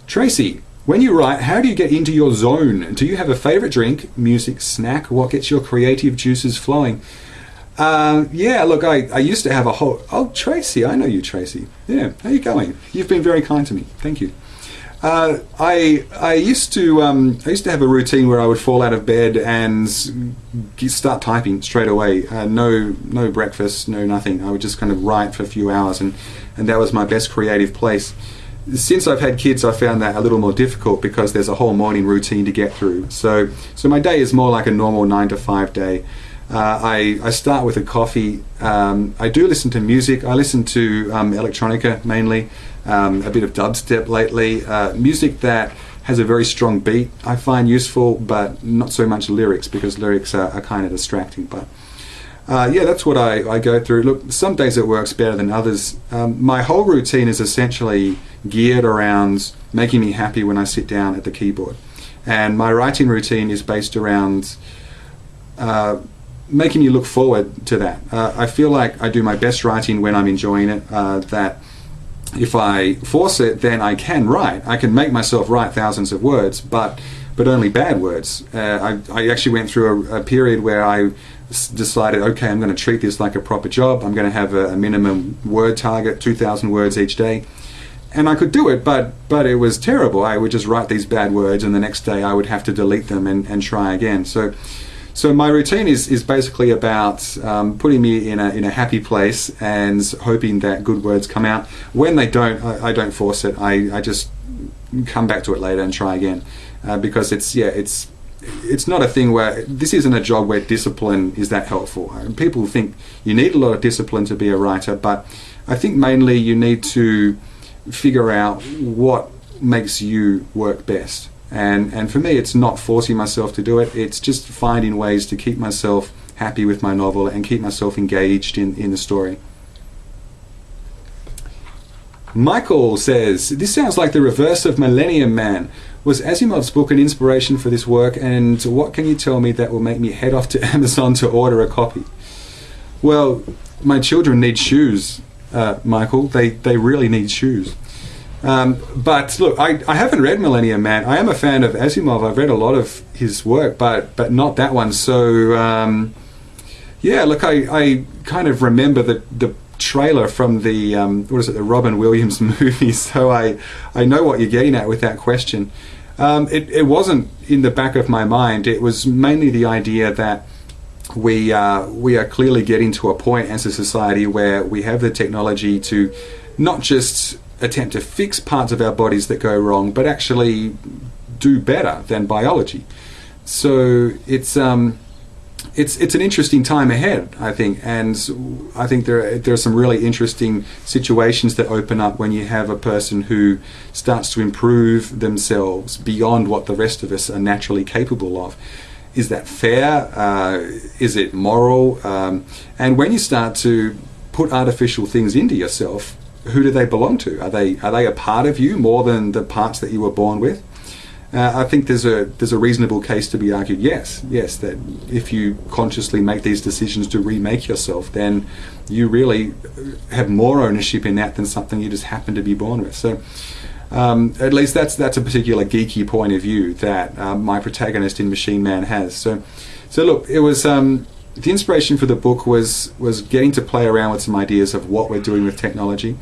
Tracy, when you write, how do you get into your zone? Do you have a favorite drink, music, snack? What gets your creative juices flowing? Yeah, look, I used to have a whole... Oh, Tracy, I know you, Tracy. Yeah, how you going? You've been very kind to me. Thank you. I used to have a routine where I would fall out of bed and start typing straight away. No breakfast, no nothing. I would just kind of write for a few hours, and that was my best creative place. Since I've had kids, I found that a little more difficult because there's a whole morning routine to get through. So my day is more like a normal 9 to 5 day. I start with a coffee. I do listen to music. I listen to electronica mainly, a bit of dubstep lately. Music that has a very strong beat I find useful, but not so much lyrics, because lyrics are kind of distracting. But yeah, that's what I go through. Look, some days it works better than others. My whole routine is essentially geared around making me happy when I sit down at the keyboard. And my writing routine is based around making you look forward to that. I feel like I do my best writing when I'm enjoying it, that if I force it, then I can write. I can make myself write thousands of words, but only bad words. I actually went through a period where I decided, okay, I'm going to treat this like a proper job. I'm going to have a minimum word target, 2,000 words each day. And I could do it, but it was terrible. I would just write these bad words, and the next day I would have to delete them and try again. So my routine is basically about putting me in a happy place and hoping that good words come out. When they don't, I don't force it. I just come back to it later and try again, because it's not a thing where, this isn't a job where discipline is that helpful. People think you need a lot of discipline to be a writer, but I think mainly you need to figure out what makes you work best. And for me, it's not forcing myself to do it. It's just finding ways to keep myself happy with my novel and keep myself engaged in the story. Michael says, this sounds like the reverse of Millennium Man. Was Asimov's book an inspiration for this work, and what can you tell me that will make me head off to Amazon to order a copy? Well, my children need shoes, Michael. They really need shoes. But look, I haven't read Millennium Man. I am a fan of Asimov. I've read a lot of his work, but not that one. So yeah, look, I kind of remember the trailer from the the Robin Williams movie. So I know what you're getting at with that question. It wasn't in the back of my mind. It was mainly the idea that we are clearly getting to a point as a society where we have the technology to not just attempt to fix parts of our bodies that go wrong, but actually do better than biology. So it's an interesting time ahead, I think, and I think there are some really interesting situations that open up when you have a person who starts to improve themselves beyond what the rest of us are naturally capable of. Is that fair? Is it moral? And when you start to put artificial things into yourself, who do they belong to? Are they a part of you more than the parts that you were born with? I think there's a reasonable case to be argued. Yes, that if you consciously make these decisions to remake yourself, then you really have more ownership in that than something you just happen to be born with. So at least that's a particular geeky point of view that my protagonist in Machine Man has. So look, it was. The inspiration for the book was getting to play around with some ideas of what we're doing with technology,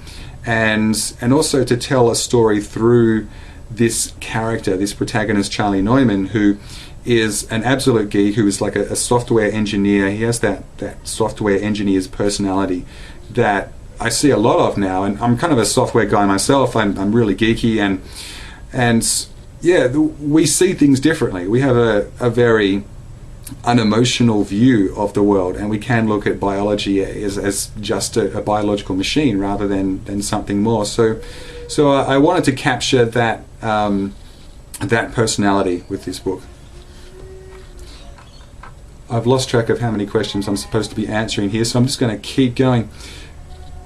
and also to tell a story through this character, this protagonist, Charlie Neumann, who is an absolute geek, who is like a software engineer. He has that software engineer's personality that I see a lot of now, and I'm kind of a software guy myself. I'm really geeky, and yeah, we see things differently. We have a very unemotional view of the world, and we can look at biology as just a biological machine rather than something more. So I wanted to capture that personality with this book. I've lost track of how many questions I'm supposed to be answering here, so I'm just going to keep going.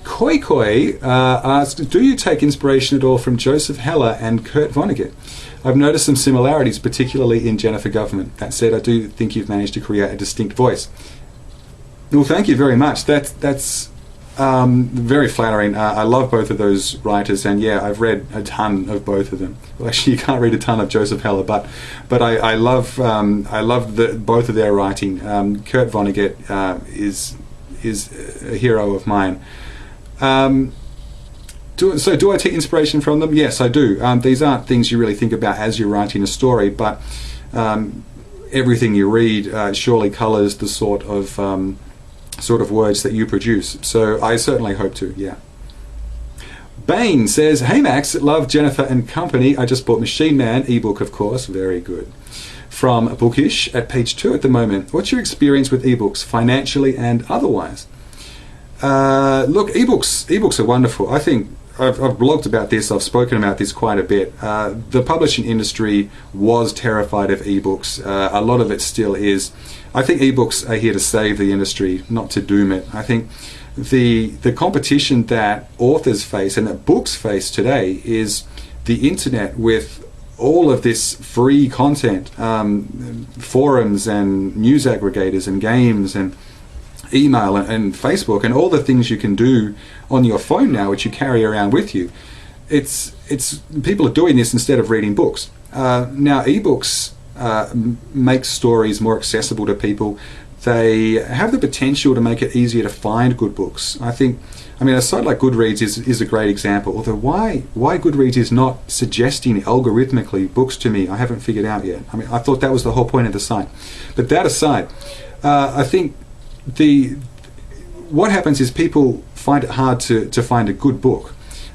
Koi asked, do you take inspiration at all from Joseph Heller and Kurt Vonnegut? I've noticed some similarities, particularly in Jennifer Government. That said, I do think you've managed to create a distinct voice. Well, thank you very much. That's Very flattering. I love both of those writers, and yeah, I've read a ton of both of them. Well, actually, you can't read a ton of Joseph Heller, but I love both of their writing. Kurt Vonnegut is a hero of mine. Do I take inspiration from them? Yes, I do. These aren't things you really think about as you're writing a story, but everything you read surely colours the sort of words that you produce. So I certainly hope to, yeah. Bane says, "Hey Max, love Jennifer and Company. I just bought Machine Man, ebook of course, very good. From Bookish at page 2 at the moment. What's your experience with ebooks, financially and otherwise?" Look, ebooks are wonderful. I think I've blogged about this, I've spoken about this quite a bit. The publishing industry was terrified of ebooks. A lot of it still is. I think ebooks are here to save the industry, not to doom it. I think the competition that authors face and that books face today is the internet, with all of this free content, forums and news aggregators and games and email and Facebook and all the things you can do on your phone now, which you carry around with you. It's people are doing this instead of reading books. Now ebooks make stories more accessible to people. They have the potential to make it easier to find good books. I mean, a site like Goodreads is a great example. Although why Goodreads is not suggesting algorithmically books to me, I haven't figured out yet. I mean, I thought that was the whole point of the site. But that aside, I think what happens is people find it hard to find a good book.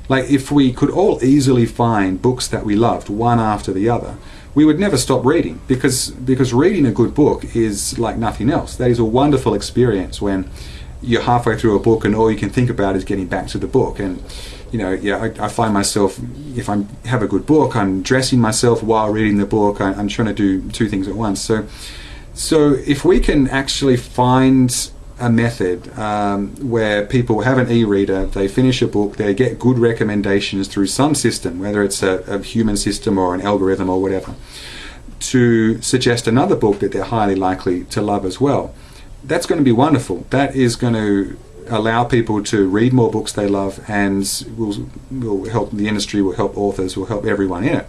Like, if we could all easily find books that we loved one after the other, we would never stop reading, because reading a good book is like nothing else. That is a wonderful experience when you're halfway through a book and all you can think about is getting back to the book. And I find myself, if I have a good book, I'm dressing myself while reading the book. I'm trying to do two things at once. So if we can actually find a method where people have an e-reader, they finish a book, they get good recommendations through some system, whether it's a human system or an algorithm or whatever, to suggest another book that they're highly likely to love as well. That's going to be wonderful. That is going to allow people to read more books they love, and will help the industry, will help authors, will help everyone in it.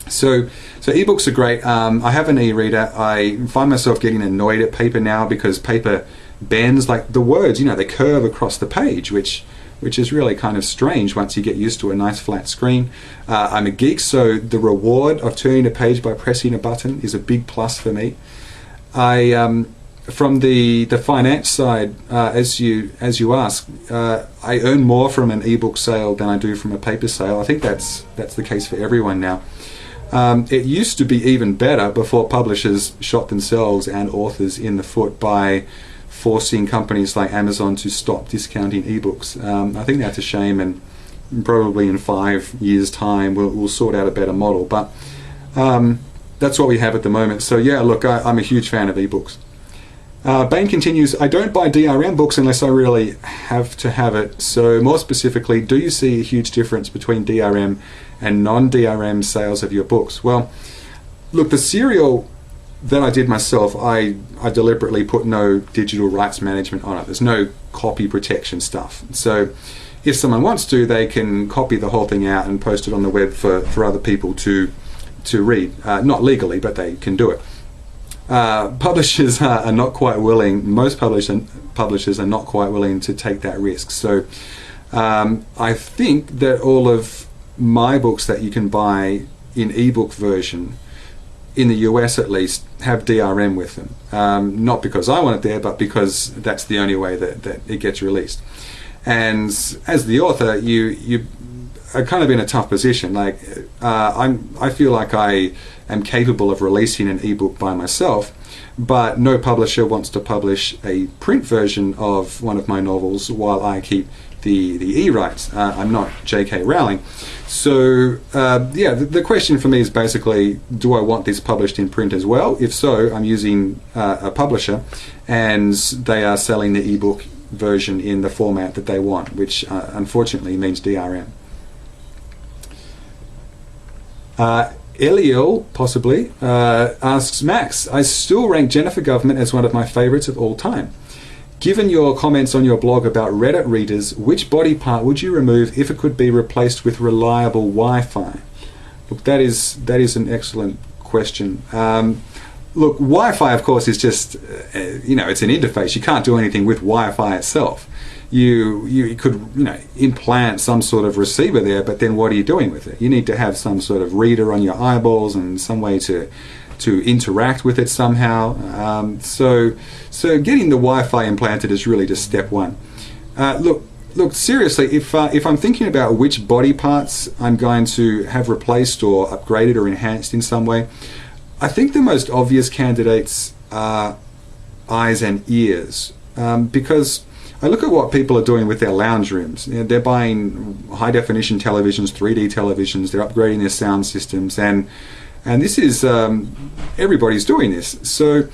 So ebooks are great. I have an e-reader. I find myself getting annoyed at paper now because paper bends, like the words, they curve across the page, which is really kind of strange once you get used to a nice flat screen. I'm a geek, so the reward of turning a page by pressing a button is a big plus for me. From the finance side, as you ask, I earn more from an ebook sale than I do from a paper sale. I think that's the case for everyone now. It used to be even better before publishers shot themselves and authors in the foot by forcing companies like Amazon to stop discounting ebooks. I think that's a shame, and probably in 5 years' time we'll sort out a better model. But that's what we have at the moment. So yeah, look, I'm a huge fan of ebooks. Bain continues, "I don't buy DRM books unless I really have to have it. So more specifically, do you see a huge difference between DRM and non-DRM sales of your books?" Well, look, the serial that I did myself, I deliberately put no digital rights management on it. There's no copy protection stuff. So if someone wants to, they can copy the whole thing out and post it on the web for other people to read. Not legally, but they can do it. Publishers are not quite willing, most publishers are not quite willing to take that risk. So I think that all of my books that you can buy in ebook version, in the US at least, have DRM with them. Not because I want it there, but because that's the only way that it gets released. And as the author, you are kind of in a tough position. Like I feel like I am capable of releasing an ebook by myself, but no publisher wants to publish a print version of one of my novels while I keep the e-rights. I'm not J.K. Rowling. So the question for me is basically, do I want this published in print as well? If so, I'm using a publisher and they are selling the ebook version in the format that they want, which unfortunately means DRM. Eliel, possibly, asks, "Max, I still rank Jennifer Government as one of my favorites of all time. Given your comments on your blog about Reddit readers, which body part would you remove if it could be replaced with reliable Wi-Fi? Look, that is an excellent question. Look, Wi-Fi, of course, is just, it's an interface. You can't do anything with Wi-Fi itself. You could, implant some sort of receiver there, but then what are you doing with it? You need to have some sort of reader on your eyeballs and some way to interact with it somehow. So getting the Wi-Fi implanted is really just step one. Look, seriously, if I'm thinking about which body parts I'm going to have replaced or upgraded or enhanced in some way, I think the most obvious candidates are eyes and ears, because I look at what people are doing with their lounge rooms. They're buying high-definition televisions, 3D televisions, they're upgrading their sound systems, and this is, everybody's doing this. So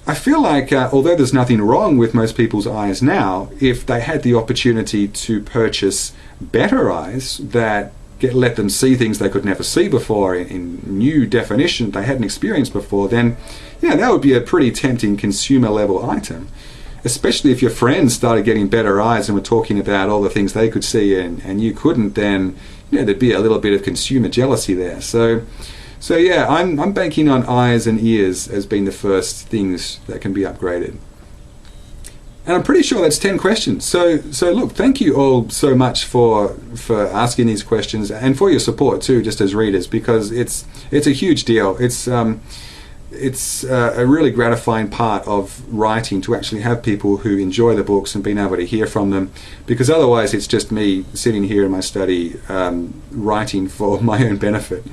I feel like, although there's nothing wrong with most people's eyes now, if they had the opportunity to purchase better eyes that let them see things they could never see before in new definition they hadn't experienced before, then that would be a pretty tempting consumer level item. Especially if your friends started getting better eyes and were talking about all the things they could see and you couldn't, then there'd be a little bit of consumer jealousy there. So yeah, I'm banking on eyes and ears as being the first things that can be upgraded. And I'm pretty sure that's 10 questions. So look, thank you all so much for asking these questions and for your support too, just as readers, because it's a huge deal. It's a really gratifying part of writing to actually have people who enjoy the books and being able to hear from them, because otherwise it's just me sitting here in my study writing for my own benefit.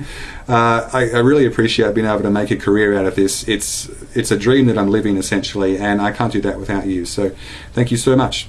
I really appreciate being able to make a career out of this. It's a dream that I'm living essentially, and I can't do that without you. So thank you so much.